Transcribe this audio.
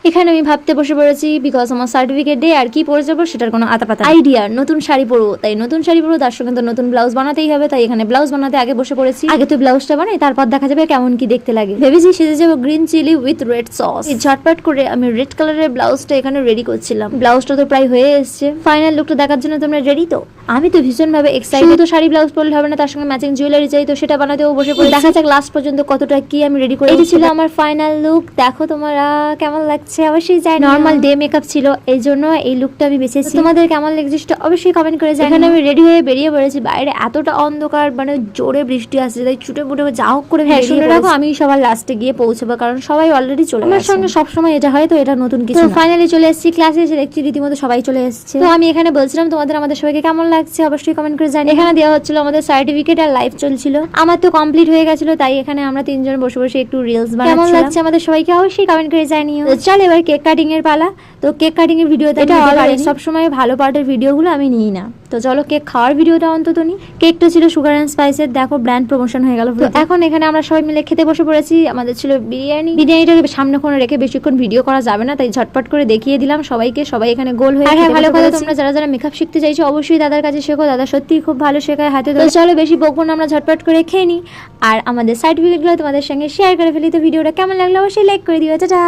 এখানে আমি ভাবতে বসে পড়েছি বিকজ আমার সার্টিফিকেট ডে আর কি পরে যাবো সেটার কোনো আতাপাতা আইডিয়া। নতুন শাড়ি পরবো, তাই নতুন শাড়ি পরবো, তার সঙ্গে তো নতুন ব্লাউজ বানাতেই হবে, তাই এখানে ব্লাউজ বানাতে আগে বসে পড়েছি। আগে তো ব্লাউজটা বানাই, তারপর দেখা যাবে কেমন কি দেখতে লাগে। ভেবেছি সেজে যাবো green chilli with red sauce. ঝটপট করে আমি রেড কালারের ব্লাউজটা এখানে রেডি করছিলাম। ব্লাউজটা তো প্রায় হয়ে এসছে, ফাইনাল লুকটা দেখার জন্য তোমরা রেডি তো? আমি তো ভীষণ ভাবে এক্সাইটেড। তো শাড়ি ব্লাউজ পরলে হবে না, তার সঙ্গে ম্যাচিং জুয়েলারি চাই, তো সেটা বানাতেও বসে পড়ে। দেখা যাক লাস্ট পর্যন্ত কতটা কি আমি রেডি করি। এটা ছিল আমার ফাইনাল লুক। দেখো তোমরা কেমন লাগছে অবশ্যই জানি। নর্মাল ডে মেকআপ ছিল, এই জন্য এই লুকটা আমি বেছেছি। তোমাদের কেমন লাগছে সেটা অবশ্যই কমেন্ট করে জানাও। এখানে আমি রেডি হয়ে বেরিয়ে পড়েছি। বাইরে এতটা অন্ধকার, মানে জোরে বৃষ্টি আসছে, তাই ছুটে ফুটে যা হোক করে শুনে রাখো আমি সবার লাস্টে গিয়ে পৌঁছাবো, কারণ সবাই অলরেডি চলে গেছে। আমার সঙ্গে সবসময় এটা হয়, তো এটা নতুন কিছু। ফাইনালি চলে এসেছি ক্লাসে, এসে দেখছি রীতিমতো সবাই চলে এসেছে। তো আমি এখানে বলছিলাম তোমাদের আমাদের সবাইকে কেমন লাগছে অবশ্যই কমেন্ট করে জানি। এখানে দেওয়া হচ্ছিল আমাদের সার্টিফিকেট আর লাইভ চলছিল। আমার তো কমপ্লিট হয়ে গেছিল, তাই এখানে আমরা তিনজন বসে বসে একটু রিলস বানাচ্ছিলাম। কেমন লাগছে আমাদের সবাইকে অবশ্যই কমেন্ট করে জানিও। চল এবার কেক কাটিং এর পালা। তো কেক কাটিং এর ভিডিওতে এটা সব সময় ভালো পার্টের ভিডিওগুলো আমি নিই না, তো চলো কেক খাওয়ার ভিডিওটা অন্তত নি। কেকটা ছিল সুগার অ্যান্ড স্পাইসের, দেখো ব্র্যান্ড প্রমোশন হয়ে গেল। এখন এখানে আমরা সবাই মিলে খেতে বসে পড়েছি। আমাদের ছিল বিরিয়ানি। বিরিয়ানিটাকে সামনে কোনো রেখে বেশিক্ষণ ভিডিও করা যাবে না, তাই ঝটপট করে দেখিয়ে দিলাম সবাইকে। সবাই এখানে গোল হয়ে। হ্যাঁ ভালো কথা, তোমরা যারা যারা মেকআপ শিখতে চাইছো অবশ্যই দাদার কাছে শেখো, দাদা সত্যিই খুব ভালো শেখায় হাতে। তো চলো বেশি বকবো না, আমরা ঝটপট করে খেয়ে নিই আর আমাদের সার্টিফিকেটগুলো তোমাদের সঙ্গে শেয়ার করে ফেলি। তো ভিডিওটা কেমন লাগলো অবশ্যই লাইক করে দিও। টাটা।